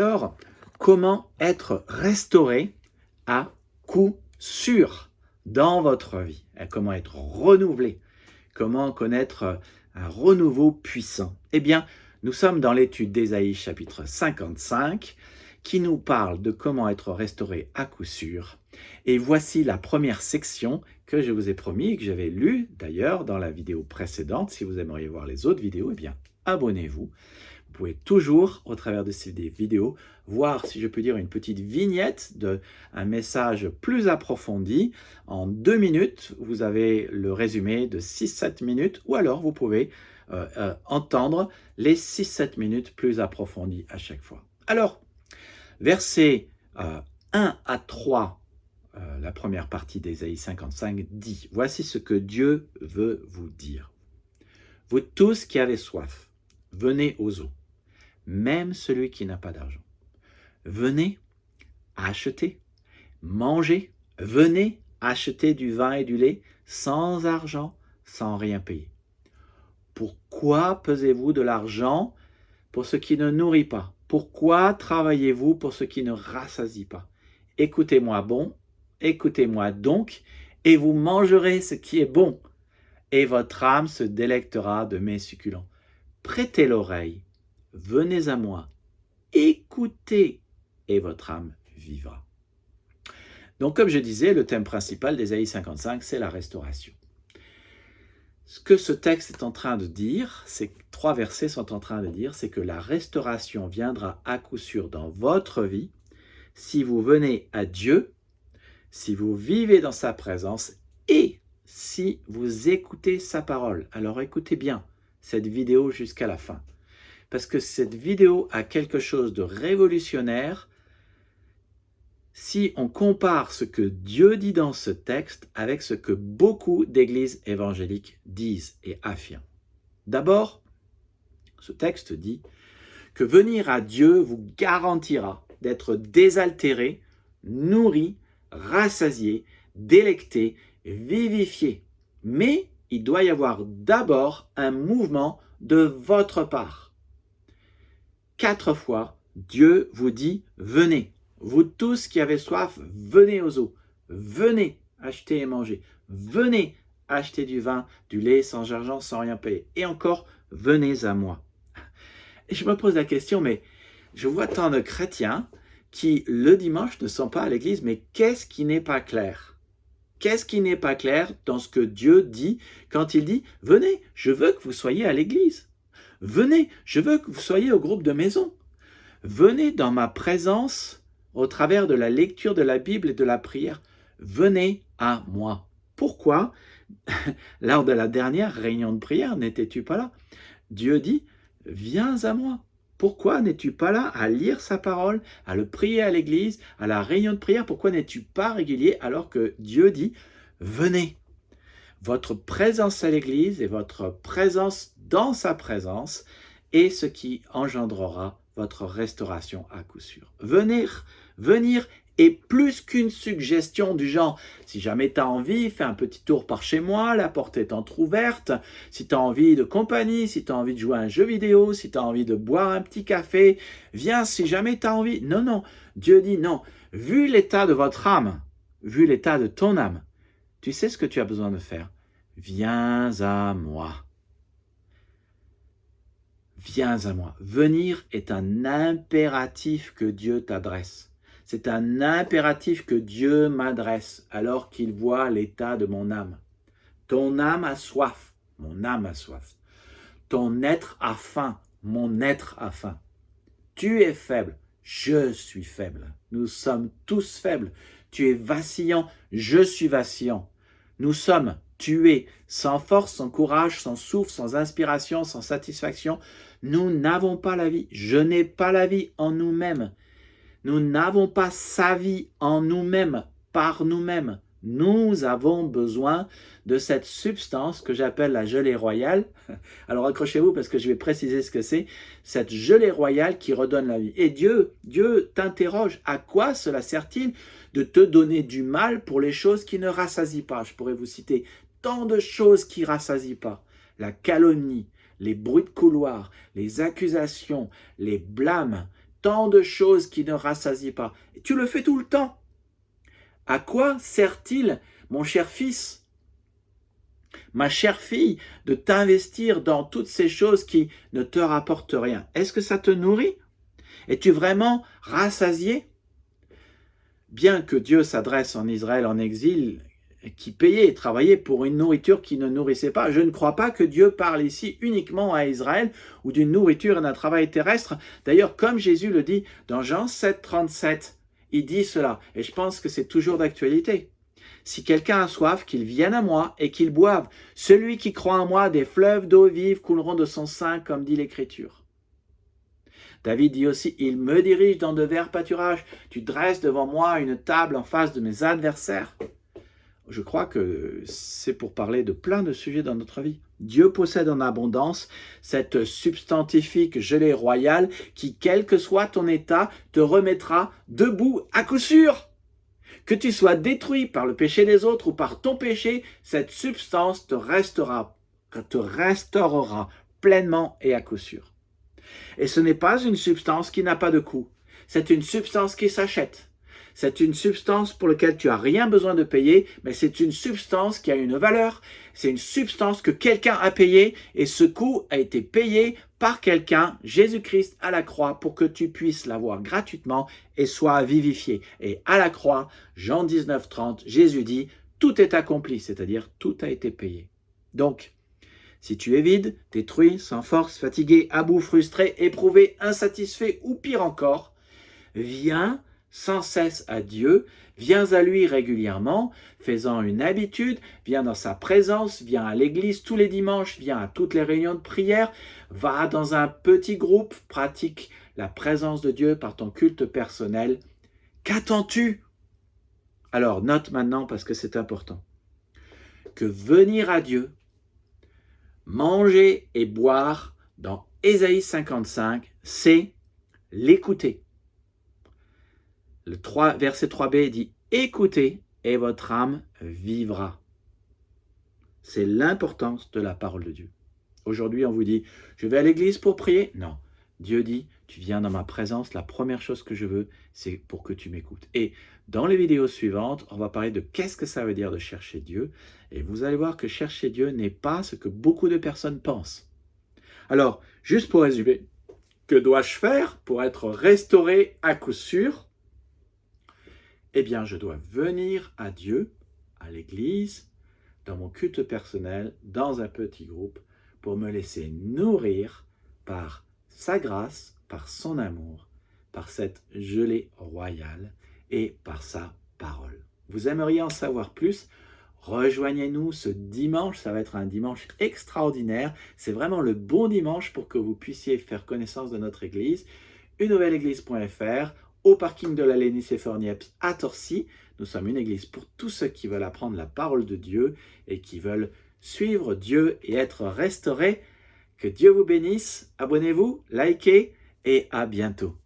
Alors, comment être restauré à coup sûr dans votre vie? Comment être renouvelé? Comment connaître un renouveau puissant? Eh bien, nous sommes dans l'étude d'Ésaïe chapitre 55 qui nous parle de comment être restauré à coup sûr. Et voici la première section que je vous ai promis et que j'avais lue d'ailleurs dans la vidéo précédente. Si vous aimeriez voir les autres vidéos, eh bien, abonnez-vous. Vous pouvez toujours, au travers de ces vidéos, voir, si je peux dire, une petite vignette d'un message plus approfondi. En 2 minutes, vous avez le résumé de 6-7 minutes, ou alors vous pouvez entendre les 6-7 minutes plus approfondies à chaque fois. Alors, versets 1 à 3, la première partie d'Ésaïe 55 dit « Voici ce que Dieu veut vous dire. Vous tous qui avez soif, venez aux eaux. Même celui qui n'a pas d'argent. Venez acheter, manger, venez acheter du vin et du lait sans argent, sans rien payer. Pourquoi pesez-vous de l'argent pour ce qui ne nourrit pas? Pourquoi travaillez-vous pour ce qui ne rassasie pas? Écoutez-moi bon, écoutez-moi donc, et vous mangerez ce qui est bon, et votre âme se délectera de mes succulents. Prêtez l'oreille. Venez à moi, écoutez, et votre âme vivra. Donc, comme je disais, le thème principal d'Ésaïe 55, c'est la restauration. Ce que ce texte est en train de dire, ces 3 versets sont en train de dire, c'est que la restauration viendra à coup sûr dans votre vie si vous venez à Dieu, si vous vivez dans sa présence et si vous écoutez sa parole. Alors, écoutez bien cette vidéo jusqu'à la fin. Parce que cette vidéo a quelque chose de révolutionnaire si on compare ce que Dieu dit dans ce texte avec ce que beaucoup d'églises évangéliques disent et affirment. D'abord, ce texte dit que venir à Dieu vous garantira d'être désaltéré, nourri, rassasié, délecté, vivifié. Mais il doit y avoir d'abord un mouvement de votre part. 4 fois, Dieu vous dit « Venez, vous tous qui avez soif, venez aux eaux, venez acheter et manger, venez acheter du vin, du lait sans argent, sans rien payer, et encore, venez à moi. » Et je me pose la question, mais je vois tant de chrétiens qui, le dimanche, ne sont pas à l'église, mais qu'est-ce qui n'est pas clair? Qu'est-ce qui n'est pas clair dans ce que Dieu dit quand il dit « Venez, je veux que vous soyez à l'église. Venez, je veux que vous soyez au groupe de maison. Venez dans ma présence au travers de la lecture de la Bible et de la prière. Venez à moi. » Pourquoi, lors de la dernière réunion de prière, n'étais-tu pas là? Dieu dit « Viens à moi. » Pourquoi n'es-tu pas là à lire sa parole, à le prier à l'église, à la réunion de prière? Pourquoi n'es-tu pas régulier alors que Dieu dit « Venez ». Votre présence à l'église et votre présence dans sa présence est ce qui engendrera votre restauration à coup sûr. Venir est plus qu'une suggestion du genre « Si jamais tu as envie, fais un petit tour par chez moi, la porte est entrouverte. Si tu as envie de compagnie, si tu as envie de jouer à un jeu vidéo, si tu as envie de boire un petit café, viens si jamais tu as envie. » Non, non, Dieu dit non. Vu l'état de votre âme, vu l'état de ton âme, tu sais ce que tu as besoin de faire. Viens à moi. Viens à moi. Venir est un impératif que Dieu t'adresse. C'est un impératif que Dieu m'adresse alors qu'il voit l'état de mon âme. Ton âme a soif, mon âme a soif. Ton être a faim, mon être a faim. Tu es faible, je suis faible. Nous sommes tous faibles. Tu es vacillant, je suis vacillant. Nous sommes, tu es, sans force, sans courage, sans souffle, sans inspiration, sans satisfaction. Nous n'avons pas la vie. Je n'ai pas la vie en nous-mêmes. Nous n'avons pas sa vie en nous-mêmes, par nous-mêmes. Nous avons besoin de cette substance que j'appelle la gelée royale. Alors accrochez-vous parce que je vais préciser ce que c'est. Cette gelée royale qui redonne la vie. Et Dieu t'interroge. À quoi cela sert-il de te donner du mal pour les choses qui ne rassasient pas? Je pourrais vous citer tant de choses qui ne rassasient pas. La calomnie, les bruits de couloir, les accusations, les blâmes, tant de choses qui ne rassasient pas. Et tu le fais tout le temps. À quoi sert-il, mon cher fils, ma chère fille, de t'investir dans toutes ces choses qui ne te rapportent rien? Est-ce que ça te nourrit? Es-tu vraiment rassasié? Bien que Dieu s'adresse en Israël en exil, qui payait et travaillait pour une nourriture qui ne nourrissait pas, je ne crois pas que Dieu parle ici uniquement à Israël ou d'une nourriture et d'un travail terrestre. D'ailleurs, comme Jésus le dit dans Jean 7, 37, il dit cela, et je pense que c'est toujours d'actualité. Si quelqu'un a soif, qu'il vienne à moi et qu'il boive. Celui qui croit en moi, des fleuves d'eau vive couleront de son sein, comme dit l'Écriture. David dit aussi, il me dirige dans de verts pâturages. Tu dresses devant moi une table en face de mes adversaires. Je crois que c'est pour parler de plein de sujets dans notre vie. Dieu possède en abondance cette substantifique gelée royale qui, quel que soit ton état, te remettra debout à coup sûr. Que tu sois détruit par le péché des autres ou par ton péché, cette substance te restaurera pleinement et à coup sûr. Et ce n'est pas une substance qui n'a pas de coût. C'est une substance qui s'achète. C'est une substance pour laquelle tu n'as rien besoin de payer, mais c'est une substance qui a une valeur. C'est une substance que quelqu'un a payée et ce coût a été payé par quelqu'un, Jésus-Christ à la croix, pour que tu puisses l'avoir gratuitement et sois vivifié. Et à la croix, Jean 19, 30, Jésus dit, tout est accompli, c'est-à-dire tout a été payé. Donc, si tu es vide, détruit, sans force, fatigué, à bout, frustré, éprouvé, insatisfait ou pire encore, viens sans cesse à Dieu, viens à lui régulièrement, fais-en une habitude, viens dans sa présence, viens à l'église tous les dimanches, viens à toutes les réunions de prière, va dans un petit groupe, pratique la présence de Dieu par ton culte personnel. Qu'attends-tu? Alors note maintenant parce que c'est important, que venir à Dieu, manger et boire dans Ésaïe 55, c'est l'écouter. Le verset 3b dit « Écoutez et votre âme vivra ». C'est l'importance de la parole de Dieu. Aujourd'hui, on vous dit « Je vais à l'église pour prier ». Non, Dieu dit « Tu viens dans ma présence, la première chose que je veux, c'est pour que tu m'écoutes ». Et dans les vidéos suivantes, on va parler de qu'est-ce que ça veut dire de chercher Dieu. Et vous allez voir que chercher Dieu n'est pas ce que beaucoup de personnes pensent. Alors, juste pour résumer, que dois-je faire pour être restauré à coup sûr? Eh bien, je dois venir à Dieu, à l'église, dans mon culte personnel, dans un petit groupe, pour me laisser nourrir par sa grâce, par son amour, par cette gelée royale et par sa parole. Vous aimeriez en savoir plus? Rejoignez-nous ce dimanche, ça va être un dimanche extraordinaire. C'est vraiment le bon dimanche pour que vous puissiez faire connaissance de notre église. Unnouvelle-église.fr, au parking de l'allée Nicéphore-Niepce à Torcy. Nous sommes une église pour tous ceux qui veulent apprendre la parole de Dieu et qui veulent suivre Dieu et être restaurés. Que Dieu vous bénisse. Abonnez-vous, likez et à bientôt.